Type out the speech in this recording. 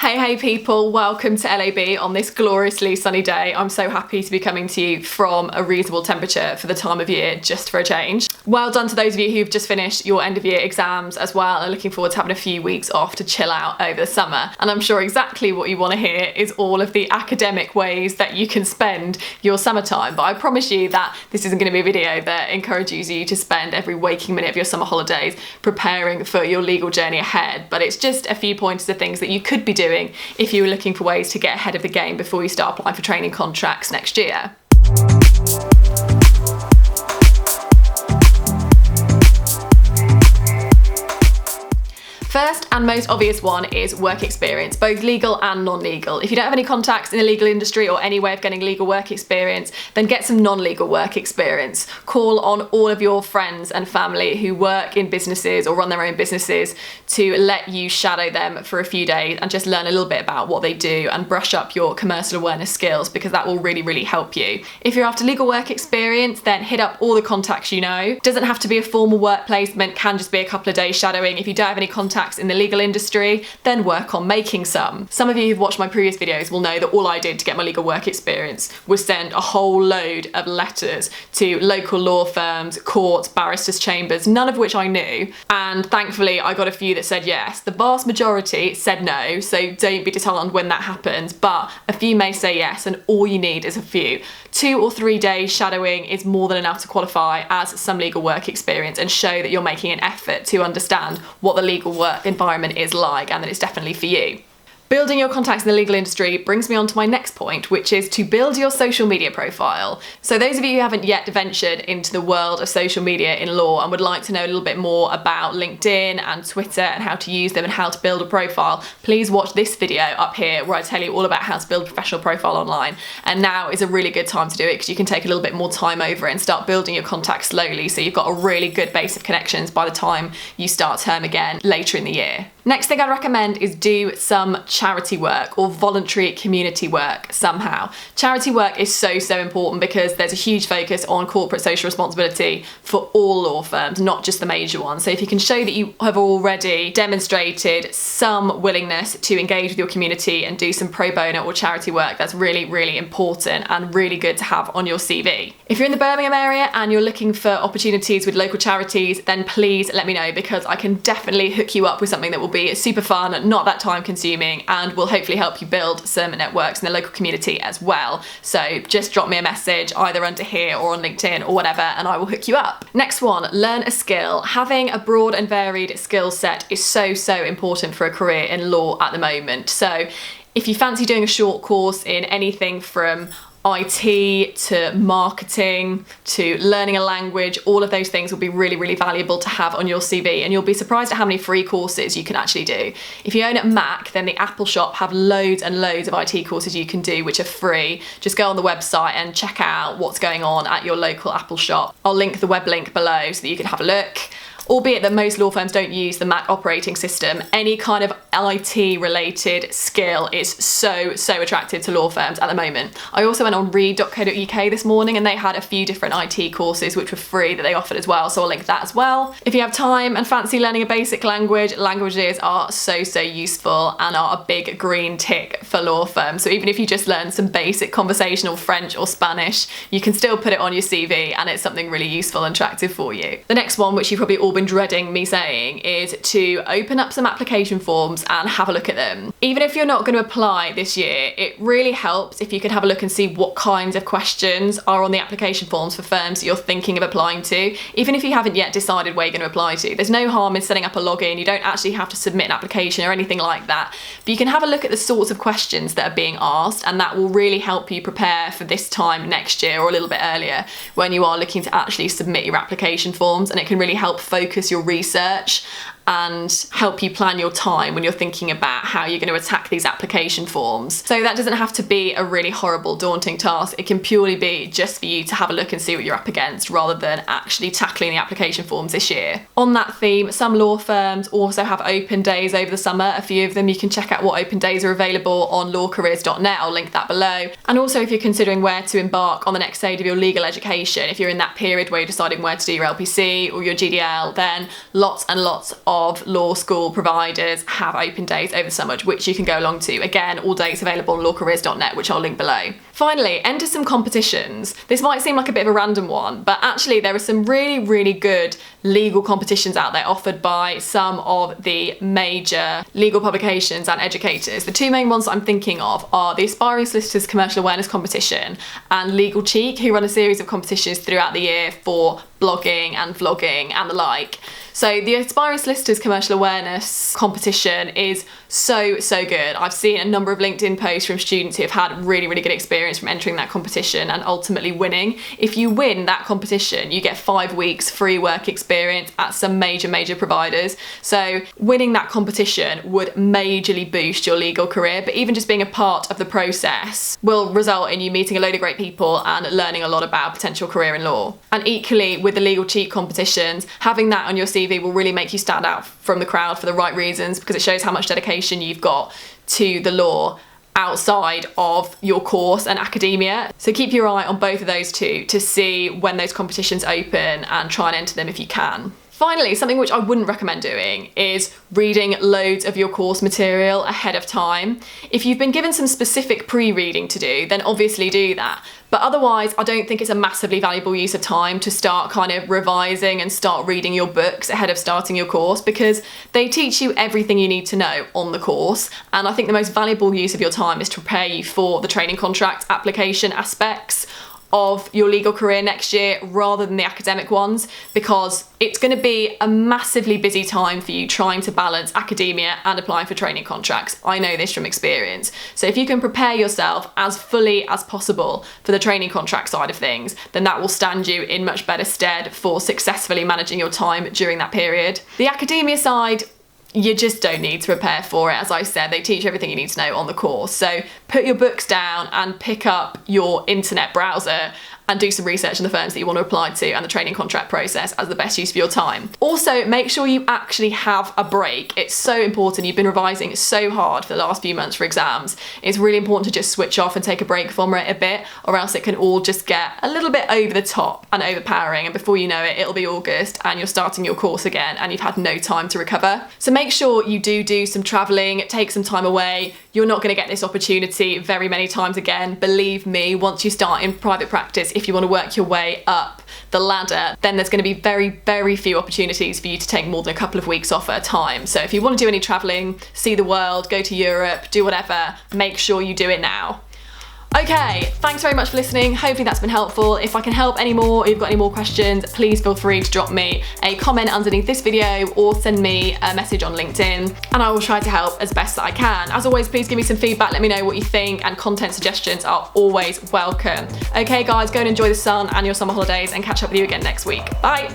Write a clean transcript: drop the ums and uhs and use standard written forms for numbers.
Hey people, welcome to LAB on this gloriously sunny day. I'm so happy to be coming to you from a reasonable temperature for the time of year, just for a change. Well done to those of you who've just finished your end of year exams as well and looking forward to having a few weeks off to chill out over the summer. And I'm sure exactly what you want to hear is all of the academic ways that you can spend your summertime. But I promise you that this isn't going to be a video that encourages you to spend every waking minute of your summer holidays preparing for your legal journey ahead. But it's just a few pointers of things that you could be doing if you were looking for ways to get ahead of the game before you start applying for training contracts next year. First and most obvious one is work experience, both legal and non-legal. If you don't have any contacts in the legal industry or any way of getting legal work experience, then get some non-legal work experience. Call on all of your friends and family who work in businesses or run their own businesses to let you shadow them for a few days and just learn a little bit about what they do and brush up your commercial awareness skills, because that will really help you. If you're after legal work experience, then hit up all the contacts you know. Doesn't have to be a formal work placement, can just be a couple of days shadowing. If you don't have any contacts in the legal industry, then work on making some. Some of you who've watched my previous videos will know that all I did to get my legal work experience was send a whole load of letters to local law firms, courts, barristers' chambers, none of which I knew. And thankfully I got a few that said yes. The vast majority said no, so don't be disheartened when that happens, but a few may say yes, and all you need is a few. 2 or 3 days shadowing is more than enough to qualify as some legal work experience and show that you're making an effort to understand what the legal work environment is like and that it's definitely for you. Building your contacts in the legal industry brings me on to my next point, which is to build your social media profile. So those of you who haven't yet ventured into the world of social media in law and would like to know a little bit more about LinkedIn and Twitter and how to use them and how to build a profile, please watch this video up here where I tell you all about how to build a professional profile online. And now is a really good time to do it because you can take a little bit more time over it and start building your contacts slowly, so you've got a really good base of connections by the time you start term again later in the year. Next thing I'd recommend is do some charity work or voluntary community work somehow. Charity work is so important because there's a huge focus on corporate social responsibility for all law firms, not just the major ones. So if you can show that you have already demonstrated some willingness to engage with your community and do some pro bono or charity work, that's really important and really good to have on your CV. If you're in the Birmingham area and you're looking for opportunities with local charities, then please let me know, because I can definitely hook you up with something that will be super fun, not that time consuming, and will hopefully help you build some networks in the local community as well. So just drop me a message either under here or on LinkedIn or whatever and I will hook you up. Next one, learn a skill. Having a broad and varied skill set is so important for a career in law at the moment. So if you fancy doing a short course in anything from IT to marketing to learning a language, all of those things will be really valuable to have on your CV, and you'll be surprised at how many free courses you can actually do. If you own a Mac, then the Apple shop have loads and loads of IT courses you can do which are free. Just go on the website and check out what's going on at your local Apple shop. I'll link the web link below so that you can have a look. Albeit that most law firms don't use the Mac operating system, any kind of IT related skill is so attractive to law firms at the moment. I also went on read.co.uk this morning and they had a few different IT courses which were free that they offered as well, so I'll link that as well. If you have time and fancy learning a basic language, languages are so useful and are a big green tick for law firms. So even if you just learn some basic conversational French or Spanish, you can still put it on your CV and it's something really useful and attractive for you. The next one, which you've probably all been dreading me saying, is to open up some application forms and have a look at them. Even if you're not going to apply this year, it really helps if you can have a look and see what kinds of questions are on the application forms for firms that you're thinking of applying to. Even if you haven't yet decided where you're going to apply to, there's no harm in setting up a login. You don't actually have to submit an application or anything like that, but you can have a look at the sorts of questions that are being asked, and that will really help you prepare for this time next year or a little bit earlier when you are looking to actually submit your application forms, and it can really help focus your research and help you plan your time when you're thinking about how you're going to attack these application forms. So that doesn't have to be a really horrible, daunting task. It can purely be just for you to have a look and see what you're up against rather than actually tackling the application forms this year. On that theme, some law firms also have open days over the summer. A few of them, you can check out what open days are available on lawcareers.net. I'll link that below. And also, if you're considering where to embark on the next stage of your legal education, if you're in that period where you're deciding where to do your LPC or your GDL, then lots and lots of of law school providers have open days over the summer, which you can go along to. Again, all dates available on lawcareers.net, which I'll link below. Finally, enter some competitions. This might seem like a bit of a random one, but actually there are some really, really good legal competitions out there offered by some of the major legal publications and educators. The two main ones that I'm thinking of are the Aspiring Solicitors Commercial Awareness Competition and Legal Cheek, who run a series of competitions throughout the year for blogging and vlogging and the like. So the Aspiring Solicitors Commercial Awareness competition is so good. I've seen a number of LinkedIn posts from students who have had really, really good experience from entering that competition and ultimately winning. If you win that competition, you get 5 weeks free work experience at some major providers. So winning that competition would majorly boost your legal career, but even just being a part of the process will result in you meeting a load of great people and learning a lot about potential career in law. And equally with the Legal Cheek competitions, having that on your CV will really make you stand out from the crowd for the right reasons, because it shows how much dedication you've got to the law outside of your course and academia. So keep your eye on both of those two to see when those competitions open and try and enter them if you can. Finally, something which I wouldn't recommend doing is reading loads of your course material ahead of time. If you've been given some specific pre-reading to do, then obviously do that. But otherwise, I don't think it's a massively valuable use of time to start kind of revising and start reading your books ahead of starting your course, because they teach you everything you need to know on the course. And I think the most valuable use of your time is to prepare you for the training contract application aspects of your legal career next year rather than the academic ones, because it's going to be a massively busy time for you trying to balance academia and applying for training contracts. I know this from experience. So if you can prepare yourself as fully as possible for the training contract side of things, then that will stand you in much better stead for successfully managing your time during that period. The academia side, you just don't need to prepare for it. As I said, they teach everything you need to know on the course. So put your books down and pick up your internet browser and do some research on the firms that you want to apply to and the training contract process as the best use of your time. Also, make sure you actually have a break. It's so important. You've been revising so hard for the last few months for exams. It's really important to just switch off and take a break from it a bit, or else it can all just get a little bit over the top and overpowering, and before you know it, it'll be August and you're starting your course again and you've had no time to recover. So make sure you do some traveling, take some time away. You're not going to get this opportunity very many times again. Believe me, once you start in private practice, if you want to work your way up the ladder, then there's going to be very few opportunities for you to take more than a couple of weeks off at a time. So if you want to do any traveling, see the world, go to Europe, do whatever, make sure you do it now. Okay, thanks very much for listening. Hopefully that's been helpful. If I can help any more, or you've got any more questions, please feel free to drop me a comment underneath this video or send me a message on LinkedIn, and I will try to help as best that I can. As always, please give me some feedback, let me know what you think, and content suggestions are always welcome. Okay guys, go and enjoy the sun and your summer holidays, and catch up with you again next week. Bye.